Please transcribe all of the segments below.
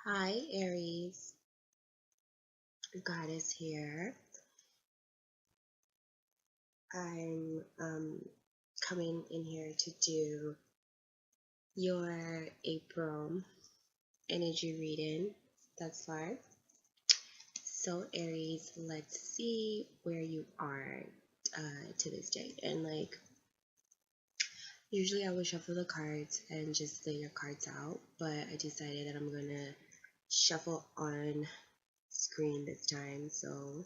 Hi, Aries. Goddess here. I'm coming in here to do your April energy reading thus far. So, Aries, let's see where you are to this date. And usually I would shuffle the cards and just lay your cards out, but I decided that I'm gonna shuffle on screen this time. So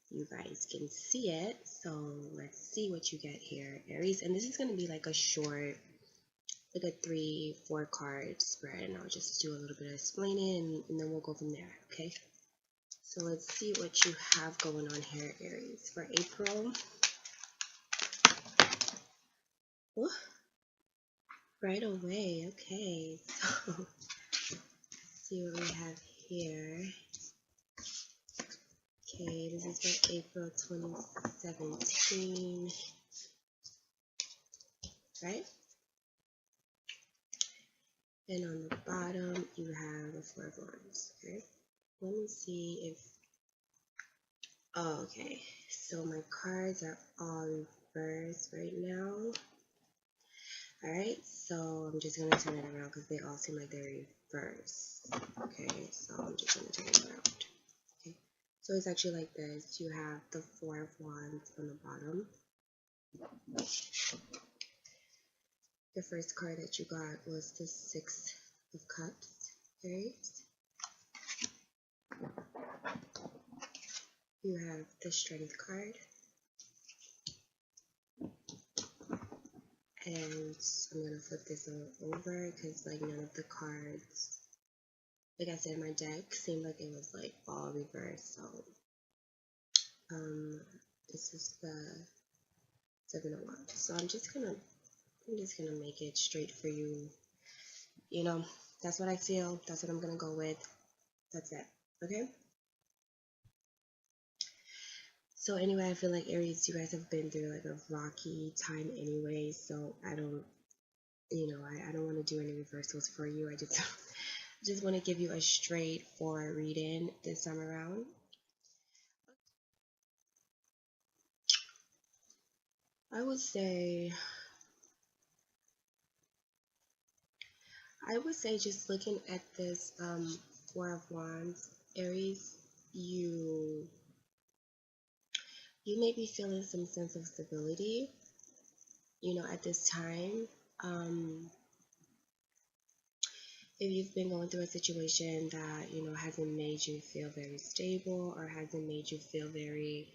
you guys can see it. So let's see what you get here, Aries. And this is going to be like a short, like a 3-4 card spread. And I'll just do a little bit of explaining and then we'll go from there, okay? So let's see what you have going on here, Aries, for April. Ooh, right away, okay. So let's see what we have here. Okay, this is for April 2017, right? And on the bottom, you have the Four of Wands, okay? Let me see if, oh, okay. So my cards are all reversed right now. Alright, so I'm just going to turn it around because they all seem like they're reversed. Okay, so I'm just going to turn it around. Okay, so it's actually like this. You have the Four of Wands on the bottom. The first card that you got was the Six of Cups. Okay, you have the Strength card. And I'm going to flip this all over because like none of the cards, like I said, my deck seemed like it was like all reversed. So this is the Seven of Wands. So I'm just gonna make it straight for you. You know, that's what I feel. That's what I'm gonna go with. That's it. Okay. So anyway, I feel like Aries, you guys have been through like a rocky time anyway. So I don't, I don't want to do any reversals for you. I just want to give you a straightforward reading this time around. I would say just looking at this Four of Wands, Aries, you may be feeling some sense of stability, at this time. If you've been going through a situation that, hasn't made you feel very stable or hasn't made you feel very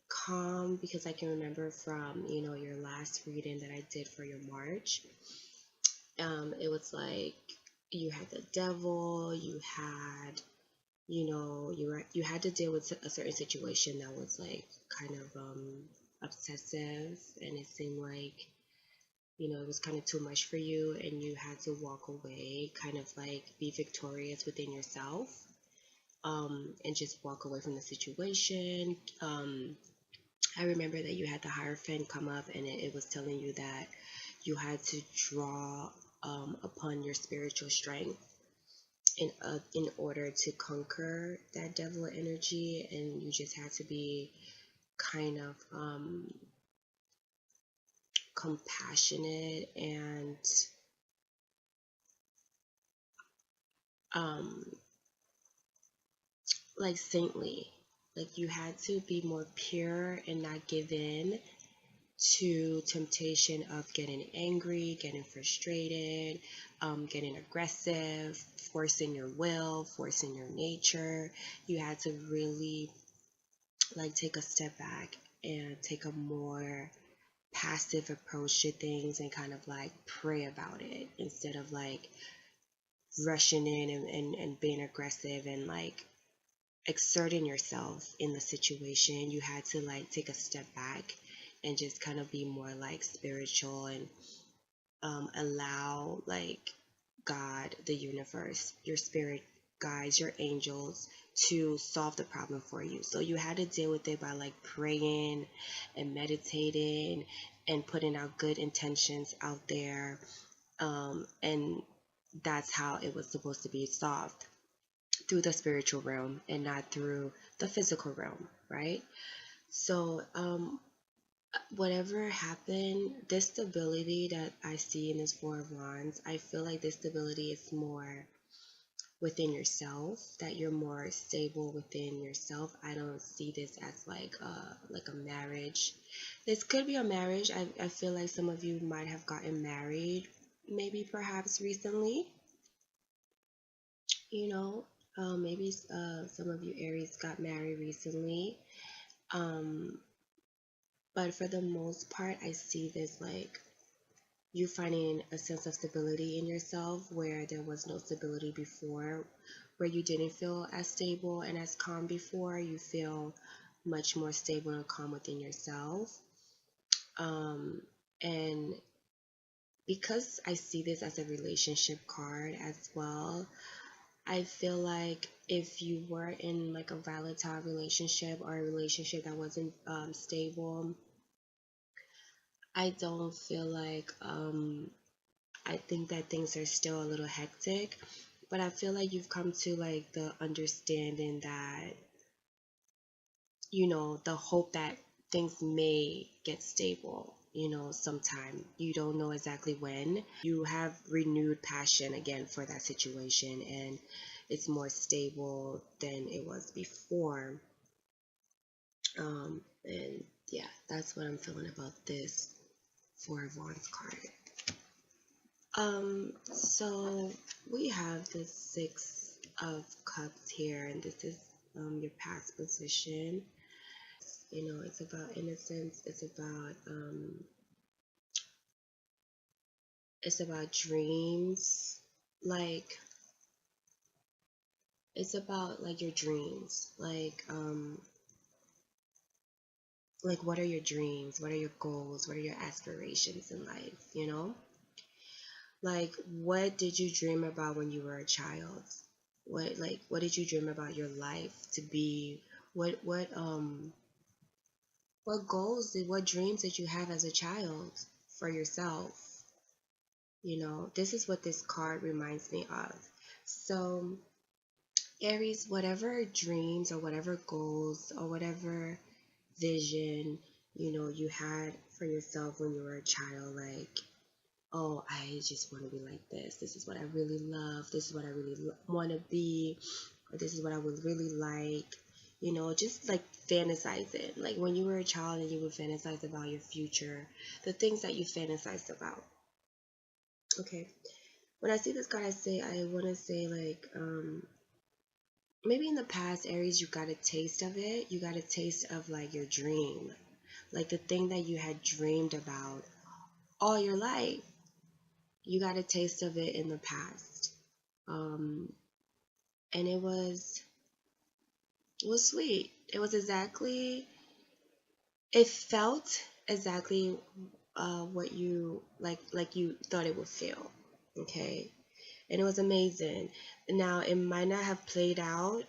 calm, because I can remember from, your last reading that I did for your March, it was like you had the devil, you had, you had to deal with a certain situation that was like kind of obsessive, and it seemed like, it was kind of too much for you, and you had to walk away, kind of like be victorious within yourself, and just walk away from the situation. I remember that you had the Hierophant come up, and it was telling you that you had to draw upon your spiritual strength in order to conquer that devil energy, and you just had to be kind of compassionate and um, like saintly. Like you had to be more pure and not give in to temptation of getting angry, getting frustrated, getting aggressive, forcing your will, forcing your nature. You had to really like take a step back and take a more passive approach to things and kind of like pray about it instead of like rushing in and being aggressive and like exerting yourself in the situation. You had to like take a step back and just kind of be more like spiritual and allow like God, the universe, your spirit guides, your angels to solve the problem for you. So you had to deal with it by like praying and meditating and putting out good intentions out there. And that's how it was supposed to be solved. through the spiritual realm and not through the physical realm, right? So, whatever happened, this stability that I see in this Four of Wands, I feel like this stability is more within yourself, that you're more stable within yourself. I don't see this as like a marriage. This could be a marriage. I feel like some of you might have gotten married, maybe perhaps recently, you know. Maybe some of you Aries got married recently. Um, but for the most part, I see this like you finding a sense of stability in yourself where there was no stability before, where you didn't feel as stable and as calm before. You feel much more stable and calm within yourself. And because I see this as a relationship card as well, I feel like if you were in like a volatile relationship or a relationship that wasn't stable, I don't feel like I think that things are still a little hectic, but I feel like you've come to like the understanding that, the hope that things may get stable, sometime. You don't know exactly when. You have renewed passion again for that situation, and it's more stable than it was before. And yeah, that's what I'm feeling about this Four of Wands card. So we have the Six of Cups here, and this is your past position. It's about innocence. It's about dreams. Like it's about like your dreams. Like what are your dreams? What are your goals? What are your aspirations in life? Like, what did you dream about when you were a child? What did you dream about your life to be? What goals what dreams did you have as a child for yourself? This is what this card reminds me of. So, Aries, whatever dreams or whatever goals or whatever vision, you had for yourself when you were a child, like, oh, I just want to be like this. This is what I really love. This is what I really want to be. Or this is what I would really like. Just like fantasizing. Like when you were a child and you would fantasize about your future, the things that you fantasized about. Okay. When I see this card, I want to say like, maybe in the past, Aries, you got a taste of it. You got a taste of like your dream. Like the thing that you had dreamed about all your life. You got a taste of it in the past. Um, and it was sweet. It felt exactly what you like you thought it would feel. Okay. And it was amazing. Now it might not have played out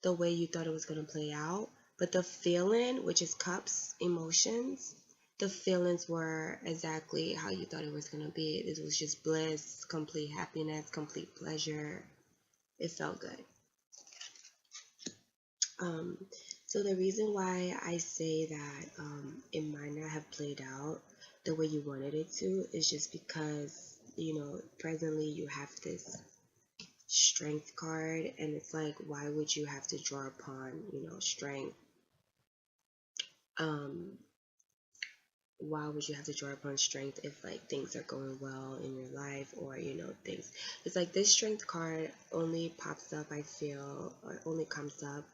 the way you thought it was going to play out, but the feeling, which is cups, emotions, the feelings were exactly how you thought it was going to be. It was just bliss, complete happiness, complete pleasure. It felt good. Um, so the reason why I say that it might not have played out the way you wanted it to is just because, presently you have this strength card, and it's like, why would you have to draw upon, strength? Um, why would you have to draw upon strength if like things are going well in your life, or things? It's like this strength card only pops up, I feel, or only comes up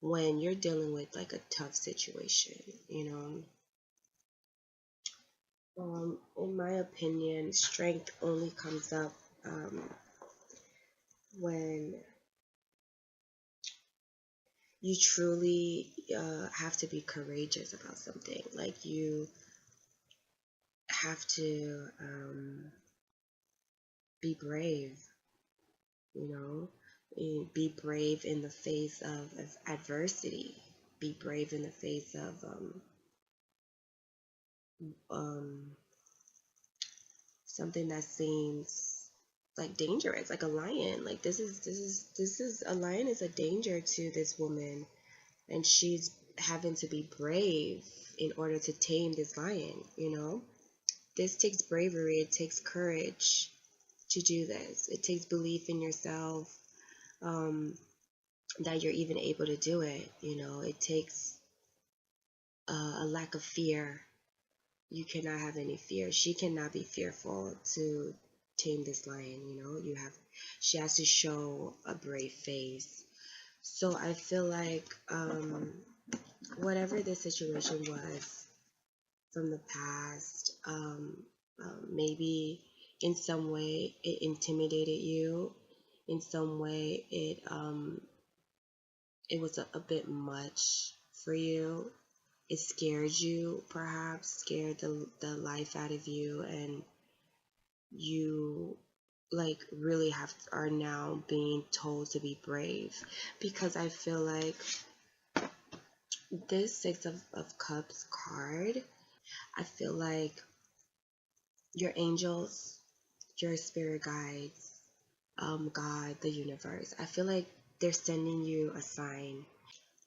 when you're dealing with like a tough situation. In my opinion, strength only comes up when you truly have to be courageous about something. Like you have to be brave, you know, be brave in the face of adversity, be brave in the face of um, something that seems like dangerous, like a lion. Like this is a lion is a danger to this woman, and she's having to be brave in order to tame this lion, you know? This takes bravery, it takes courage to do this. It takes belief in yourself, um, that you're even able to do it, you know? It takes a lack of fear. You cannot have any fear. She cannot be fearful to tame this lion, you know? She has to show a brave face. So I feel like whatever the situation was from the past, maybe in some way it intimidated you, in some way it was a bit much for you. It scared you, perhaps scared the life out of you, and you like really are now being told to be brave, because I feel like this Six of Cups card, I feel like your angels, your spirit guides, God, the universe, I feel like they're sending you a sign,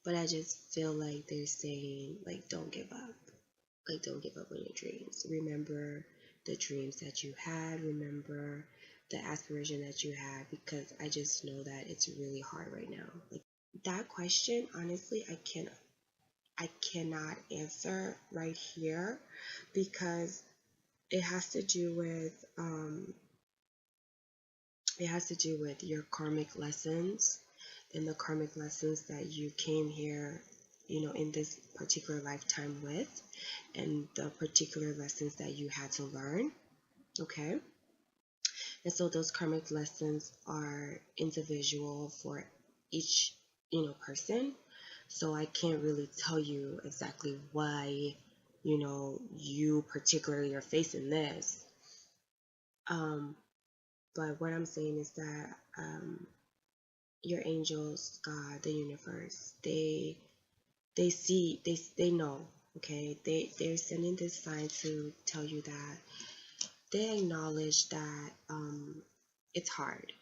but I just feel like they're saying, like, don't give up. Like, don't give up on your dreams. Remember the dreams that you had. Remember the aspiration that you had, because I just know that it's really hard right now. Like, that question, honestly, I cannot answer right here, because it has to do with your karmic lessons, and the karmic lessons that you came here, you know, in this particular lifetime with, and the particular lessons that you had to learn. Okay. And so those karmic lessons are individual for each, you know, person. So I can't really tell you exactly why, you know, you particularly are facing this. Um, but what I'm saying is that your angels, God, the universe, they see, they know. Okay, they're sending this sign to tell you that they acknowledge that it's hard.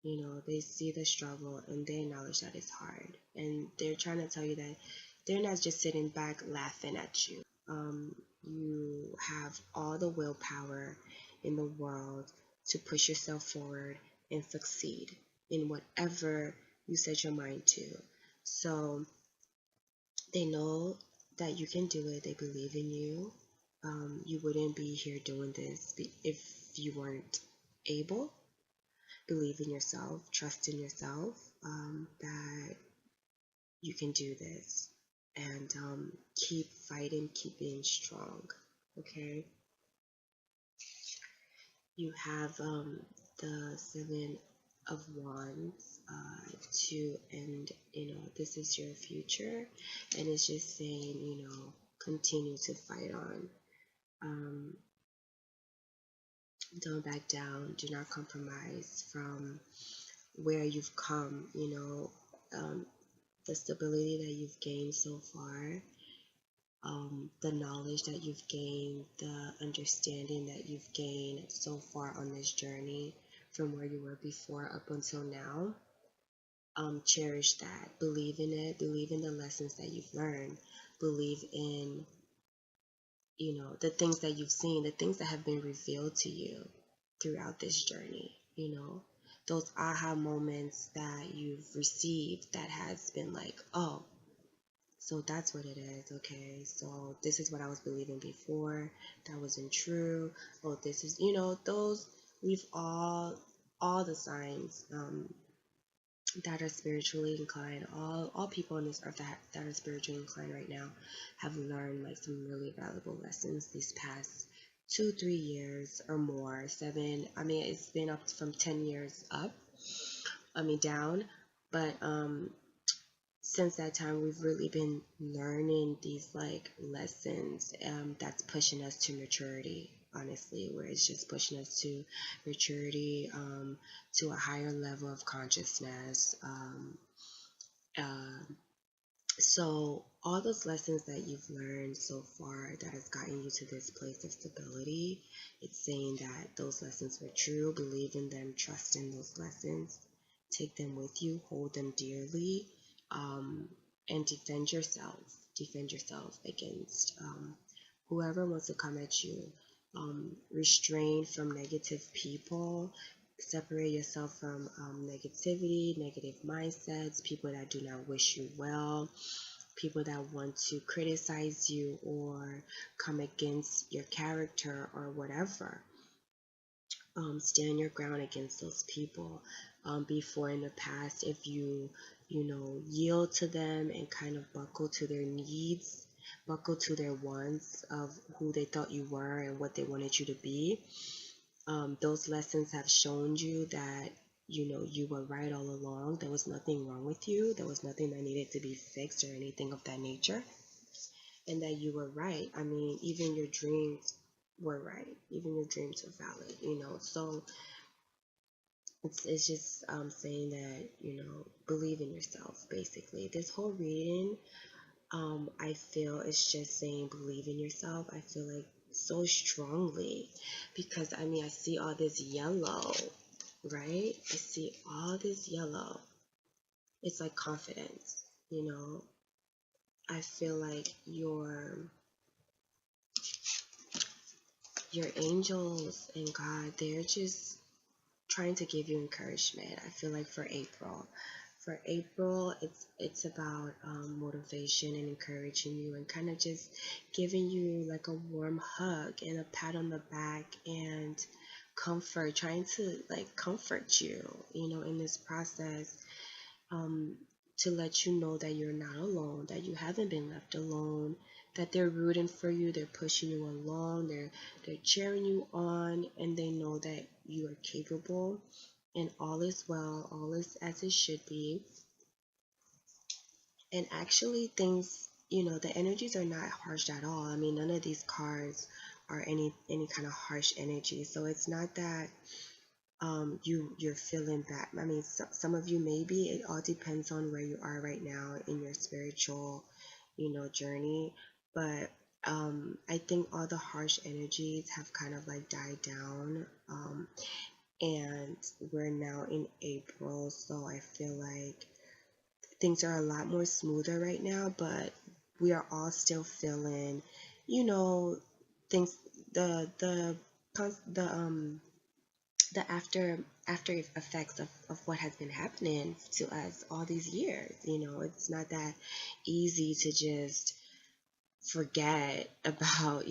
You know, they see the struggle and they acknowledge that it's hard. And they're trying to tell you that they're not just sitting back laughing at you. You have all the willpower in the world to push yourself forward and succeed in whatever you set your mind to. So they know that you can do it. They believe in you. You wouldn't be here doing this if you weren't able. Believe in yourself, trust in yourself, that you can do this, and keep fighting, keep being strong. Okay. You have the Seven of Wands to end, you know, this is your future, and it's just saying, you know, continue to fight on. Um, don't back down, do not compromise from where you've come, you know, the stability that you've gained so far, the knowledge that you've gained, the understanding that you've gained so far on this journey from where you were before up until now. Cherish that, believe in it, believe in the lessons that you've learned, believe in, you know, the things that you've seen, the things that have been revealed to you throughout this journey, you know, those aha moments that you've received that has been like, oh, so that's what it is. Okay, so this is what I was believing before, that wasn't true. Oh, this is, you know, those, we've all the signs that are spiritually inclined, all people on this earth that are spiritually inclined right now have learned like some really valuable lessons these past 2-3 years or more. Seven, I mean, it's been up from 10 years up, I mean down, but since that time we've really been learning these like lessons, that's pushing us to maturity, honestly, where it's just pushing us to maturity, to a higher level of consciousness, uh, So, all those lessons that you've learned so far that has gotten you to this place of stability, it's saying that those lessons were true, believe in them, trust in those lessons, take them with you, hold them dearly, um, and defend yourself. Defend yourself against whoever wants to come at you. Restrain from negative people. Separate yourself from negativity, negative mindsets, people that do not wish you well, people that want to criticize you or come against your character or whatever. Stand your ground against those people. Before in the past, if you yield to them and kind of buckle to their needs, buckle to their wants of who they thought you were and what they wanted you to be, those lessons have shown you that you were right all along. There was nothing wrong with you. There was nothing that needed to be fixed or anything of that nature, and that you were right. I mean, even your dreams were right. Even your dreams were valid. So it's just saying that believe in yourself. Basically, this whole reading, I feel it's just saying believe in yourself. I feel like so strongly because I mean I see all this yellow, right? I see all this yellow. It's like confidence. I feel like your angels and God, they're just trying to give you encouragement. I feel like for April. For April, it's about motivation and encouraging you and kind of just giving you like a warm hug and a pat on the back and comfort, trying to like comfort you in this process, um, to let you know that you're not alone, that you haven't been left alone, that they're rooting for you, they're pushing you along, they're cheering you on, and they know that you are capable, and all is well, all is as it should be. And actually, the energies are not harsh at all. I mean, none of these cards are any kind of harsh energy. So it's not that you're feeling bad. I mean, some of you maybe. It all depends on where you are right now in your spiritual journey. But I think all the harsh energies have kind of like died down, and we're now in April, so I feel like things are a lot more smoother right now. But we are all still feeling you know things, the the after effects of what has been happening to us all these years. It's not that easy to just forget about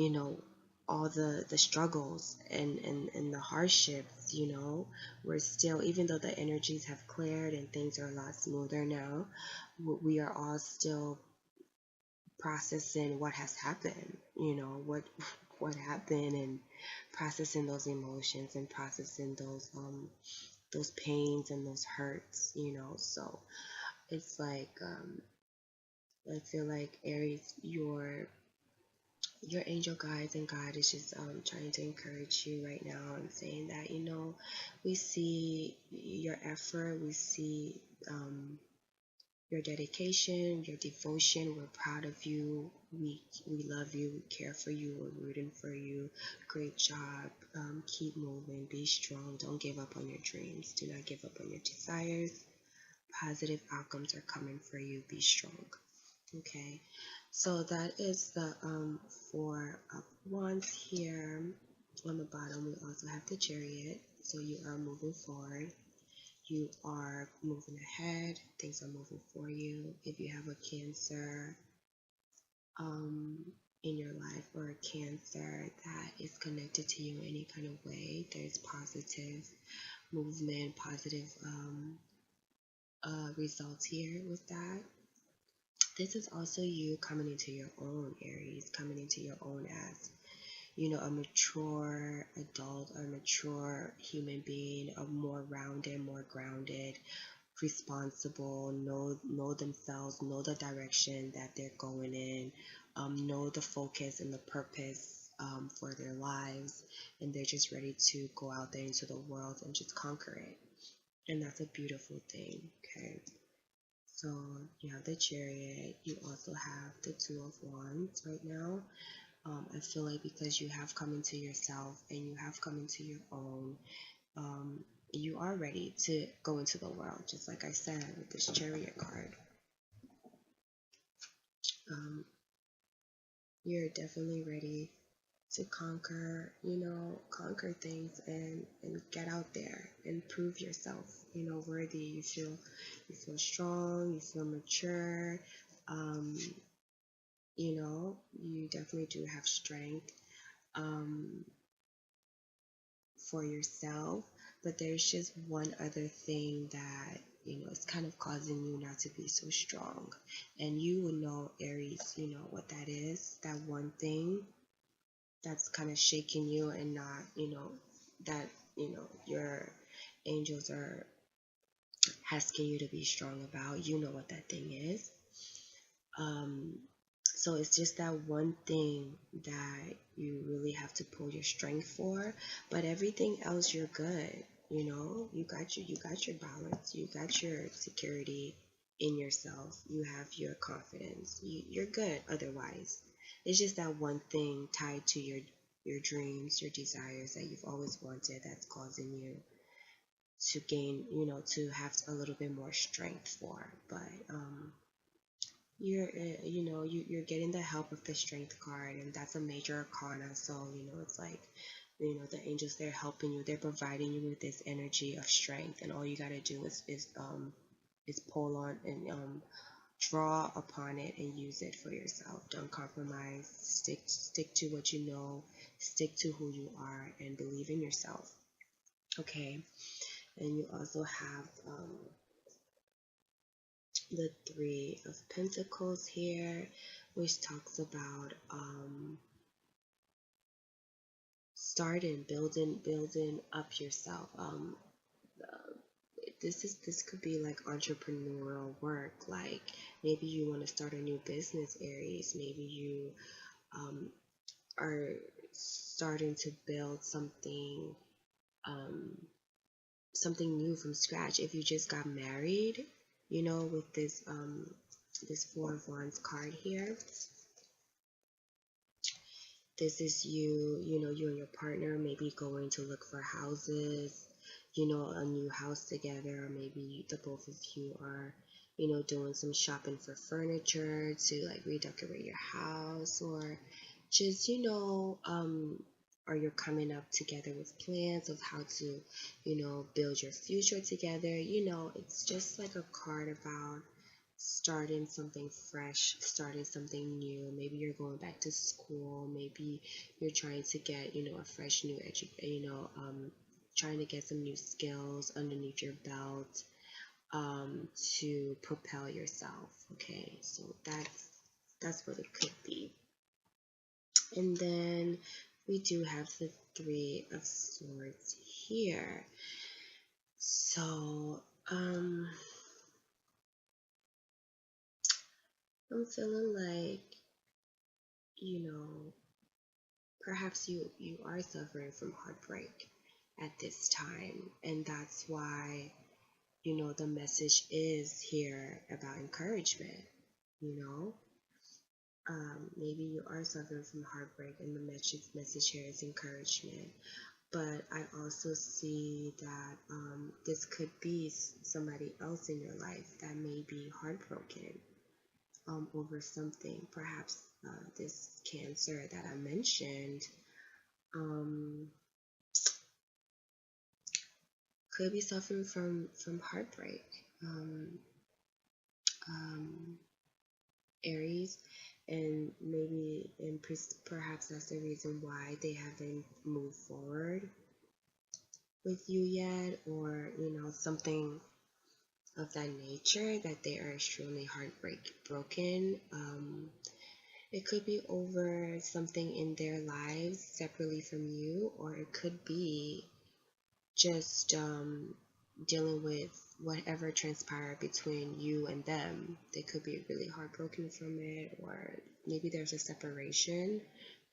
all the struggles and the hardships. We're still, even though the energies have cleared and things are a lot smoother now, we are all still processing what has happened, what happened, and processing those emotions and processing those pains and those hurts. So it's like, I feel like Aries, your angel guides and God is just trying to encourage you right now and saying that we see your effort, we see your dedication, your devotion. We're proud of you. We love you. We care for you. We're rooting for you. Great job. Keep moving. Be strong. Don't give up on your dreams. Do not give up on your desires. Positive outcomes are coming for you. Be strong. Okay. So that is the Four of Wands here. On the bottom, we also have the Chariot. So you are moving forward. You are moving ahead. Things are moving for you. If you have a Cancer um, in your life, or a Cancer that is connected to you in any kind of way, there's positive movement, positive results here with that. This is also you coming into your own, Aries, coming into your own as a mature adult, a mature human being, a more rounded, more grounded, responsible, know themselves, know the direction that they're going in, know the focus and the purpose for their lives, and they're just ready to go out there into the world and just conquer it. And that's a beautiful thing. Okay. So you have the Chariot. You also have the Two of Wands right now. I feel like because you have come into yourself and you have come into your own, um, you are ready to go into the world, just like I said with this Chariot card. Um, you're definitely ready to conquer, conquer things and get out there and prove yourself, worthy. You feel strong, you feel mature. Um, you definitely do have strength. Um, for yourself, but there's just one other thing that is kind of causing you not to be so strong. And you will know, Aries, what that is. That one thing that's kind of shaking you and not, that your angels are asking you to be strong about. You know what that thing is. Um, so it's just that one thing that you really have to pull your strength for, but everything else you're good. You got your balance, you got your security in yourself, you have your confidence. You're good otherwise. It's just that one thing tied to your dreams, your desires that you've always wanted that's causing you to gain, to have a little bit more strength for. But you're getting the help of the strength card, and that's a major arcana. So it's like the angels, they're helping you, they're providing you with this energy of strength, and all you got to do is pull on and draw upon it and use it for yourself. Don't compromise. Stick to what you know, stick to who you are, and believe in yourself. Okay. And you also have the Three of Pentacles here, which talks about starting, building up yourself. This could be like entrepreneurial work. Like maybe you want to start a new business, Aries. Maybe you um, are starting to build um, something new from scratch. If you just got married, with this Four of Wands card here, this is you and your partner maybe going to look for houses, a new house together, or maybe the both of you are, doing some shopping for furniture to like redecorate your house, or just, or you're coming up together with plans of how to, build your future together. It's just like a card about starting something fresh, starting something new. Maybe you're going back to school. Maybe you're trying to get, a fresh new trying to get some new skills underneath your belt, to propel yourself. Okay, so that's what it could be. And then we do have the Three of Swords here. So, I'm feeling like, you know, perhaps you are suffering from heartbreak at this time, and that's why, the message is here about encouragement. You know, maybe you are suffering from heartbreak, and the message here is encouragement. But I also see that this could be somebody else in your life that may be heartbroken over something. Perhaps this Cancer that I mentioned um, could be suffering from heartbreak. Um, Aries, and maybe perhaps that's the reason why they haven't moved forward with you yet, or something of that nature, that they are extremely broken. It could be over something in their lives separately from you, or it could be just dealing with whatever transpired between you and them. They could be really heartbroken from it, or maybe there's a separation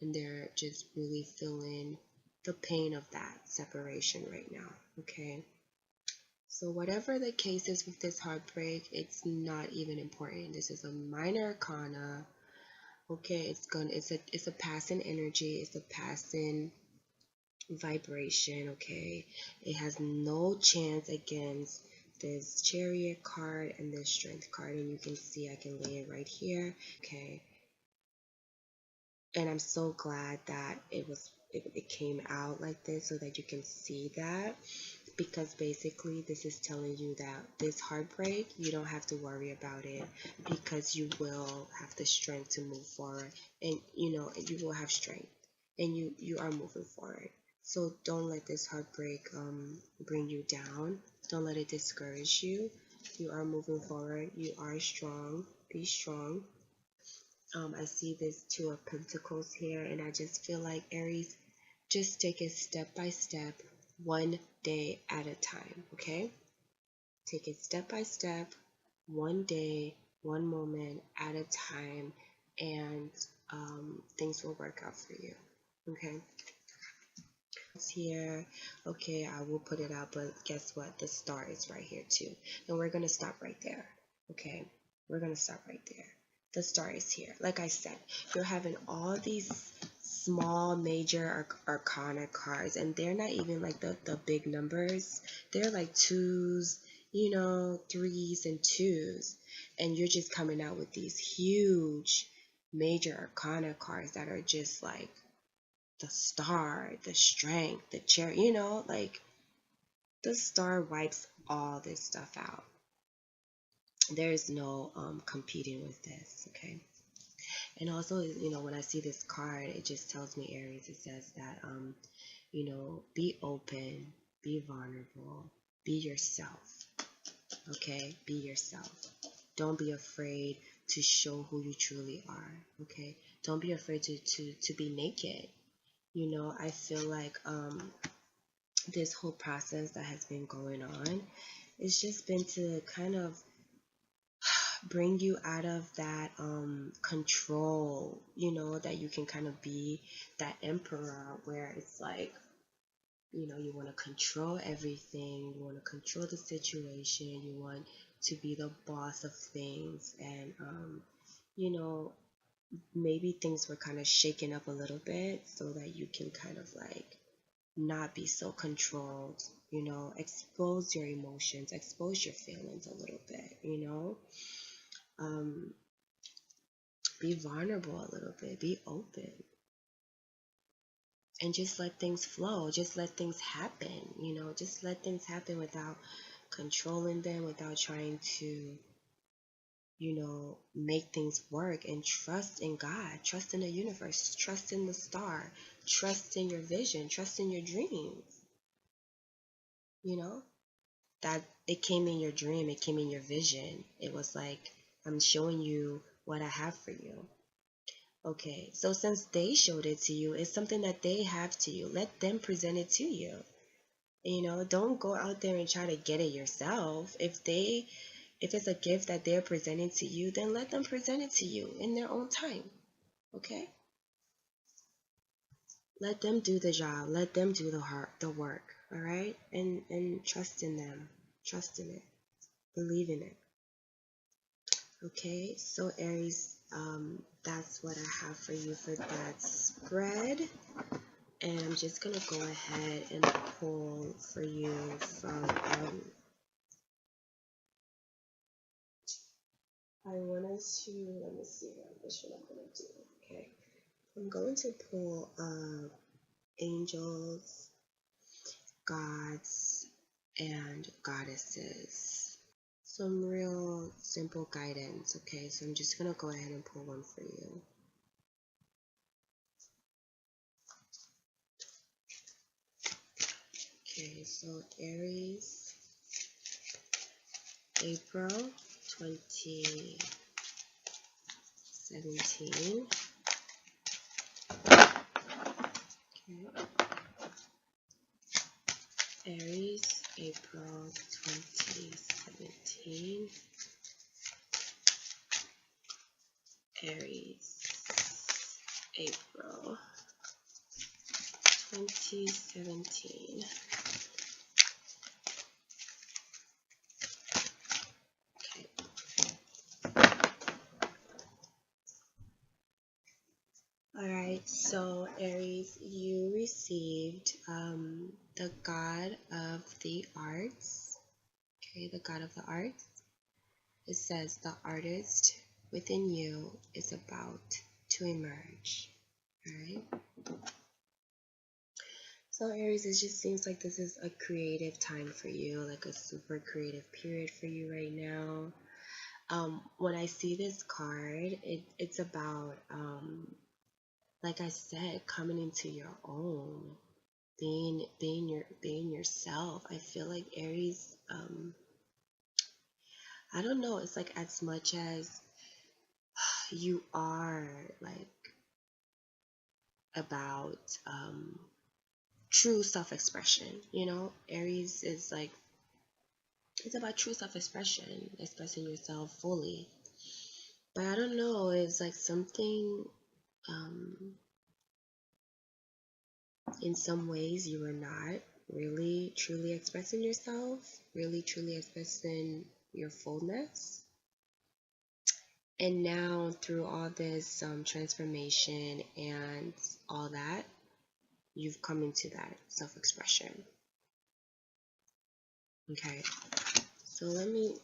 and they're just really feeling the pain of that separation right now. Okay. So whatever the case is with this heartbreak, it's not even important. This is a minor arcana. Okay, it's a passing energy, it's a passing vibration. Okay, it has no chance against this chariot card and this strength card, and you can see I can lay it right here. Okay, and I'm so glad that it came out like this so that you can see that, because basically this is telling you that this heartbreak, you don't have to worry about it, because you will have the strength to move forward, and you will have strength, and you are moving forward. So don't let this heartbreak bring you down. Don't let it discourage you. You are moving forward. You are strong. Be strong. I see this Two of Pentacles here, and I just feel like, Aries, just take it step by step, one day at a time, okay? Take it step by step, one day, one moment at a time, and things will work out for you, okay? It's here, okay, I will put it out, but guess what? The star is right here too. And we're going to stop right there, okay? We're going to stop right there. The star is here. Like I said, you're having all these small major arcana cards, and they're not even like the big numbers. They're like twos, threes and twos, and you're just coming out with these huge major arcana cards that are just like the star, the strength, the chair, like the star wipes all this stuff out. There's no competing with this, okay? And also, when I see this card, it just tells me, Aries, it says that, be open, be vulnerable, be yourself, okay? Be yourself. Don't be afraid to show who you truly are, okay? Don't be afraid to be naked. I feel like this whole process that has been going on, it's just been to kind of bring you out of that control, that you can kind of be that emperor, where it's like, you want to control everything, you want to control the situation, you want to be the boss of things, and you know maybe things were kind of shaken up a little bit so that you can kind of like not be so controlled, expose your emotions, expose your feelings a little bit, um, be vulnerable a little bit, be open, and just let things flow, just let things happen, just let things happen without controlling them, without trying to, make things work, and trust in God, trust in the universe, trust in the star, trust in your vision, trust in your dreams, that it came in your dream, it came in your vision. It was like, I'm showing you what I have for you. Okay, so since they showed it to you, it's something that they have to you. Let them present it to you. Don't go out there and try to get it yourself. If it's a gift that they're presenting to you, then let them present it to you in their own time. Okay? Let them do the job. Let them do the work. All right? And trust in them. Trust in it. Believe in it. Okay, so Aries, that's what I have for you for that spread. And I'm just going to go ahead and pull for you from, I wanted to, let me see what I'm going to do. Okay, I'm going to pull angels, gods, and goddesses. Some real simple guidance. Okay, so I'm just going to go ahead and pull one for you. Okay, so Aries, April 2017. Okay. Aries, April 2017. Aries, April 2017. received the God of the Arts. Okay, the God of the Arts. It says the artist within you is about to emerge. Alright? So Aries, it just seems like this is a creative time for you, like a super creative period for you right now. When I see this card, it's about, like I said, coming into your own, being yourself. I feel like Aries, I don't know, it's like as much as you are like about true self-expression, Aries is like, it's about true self-expression, expressing yourself fully. But I don't know, it's like something, in some ways you are not really truly expressing yourself, really truly expressing your fullness. And now through all this transformation and all that, you've come into that self-expression. Okay, so let me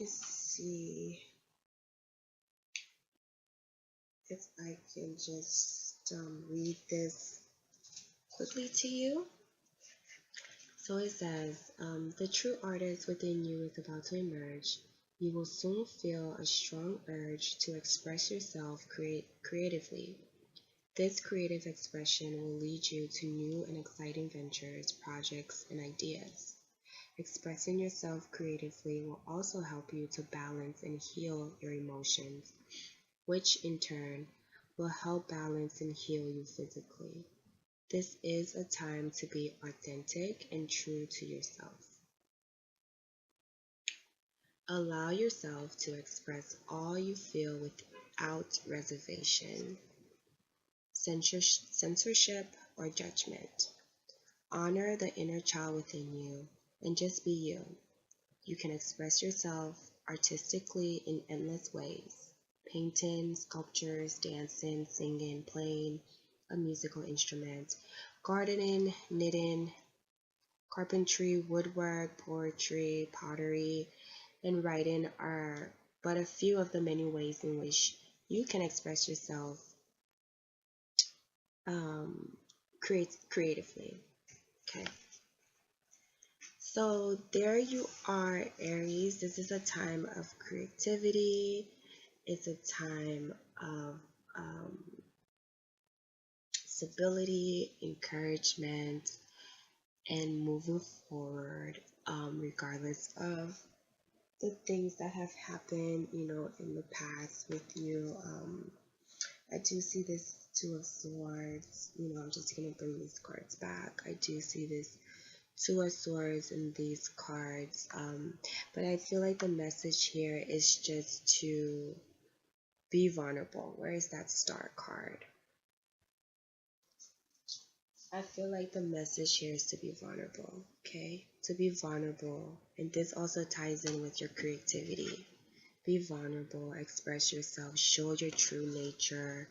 see if I can just read this quickly to you. So it says, the true artist within you is about to emerge. You will soon feel a strong urge to express yourself creatively. This creative expression will lead you to new and exciting ventures, projects, and ideas. Expressing yourself creatively will also help you to balance and heal your emotions, which in turn will help balance and heal you physically. This is a time to be authentic and true to yourself. Allow yourself to express all you feel without reservation, censorship, or judgment. Honor the inner child within you and just be you. You can express yourself artistically in endless ways: painting, sculptures, dancing, singing, playing a musical instrument, gardening, knitting, carpentry, woodwork, poetry, pottery, and writing are but a few of the many ways in which you can express yourself creatively. Okay. So there you are, Aries. This is a time of creativity. It's a time of stability, encouragement, and moving forward, regardless of the things that have happened, in the past with you. I do see this Two of Swords. I'm just going to bring these cards back. I do see this Two of Swords in these cards. But I feel like the message here is just to be vulnerable. Where is that Star card? I feel like the message here is to be vulnerable, okay? To be vulnerable. And this also ties in with your creativity. Be vulnerable, express yourself, show your true nature,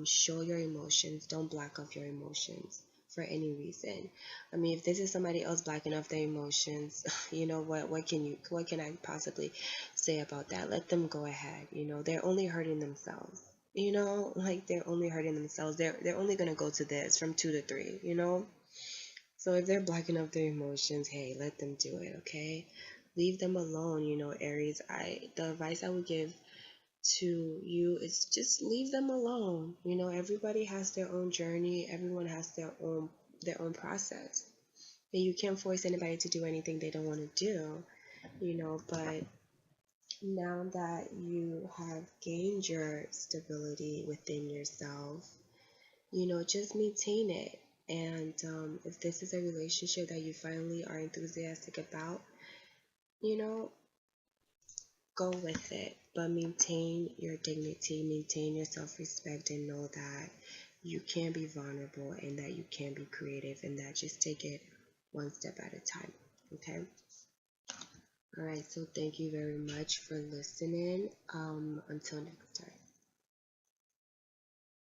show your emotions. Don't block off your emotions for any reason. I mean, if this is somebody else blocking off their emotions, what can I possibly say about that? Let them go ahead. They're only hurting themselves. Like they're only hurting themselves. They're only gonna go to this from 2 to 3. So if they're blocking up their emotions, hey, let them do it, okay? Leave them alone, Aries. The advice I would give to you is just leave them alone. Everybody has their own journey. Everyone has their own process. And you can't force anybody to do anything they don't want to do, but now that you have gained your stability within yourself, just maintain it. And if this is a relationship that you finally are enthusiastic about, you know, go with it. But maintain your dignity, maintain your self-respect, and know that you can be vulnerable and that you can be creative, and that just take it one step at a time. Okay? All right, so thank you very much for listening. Until next time.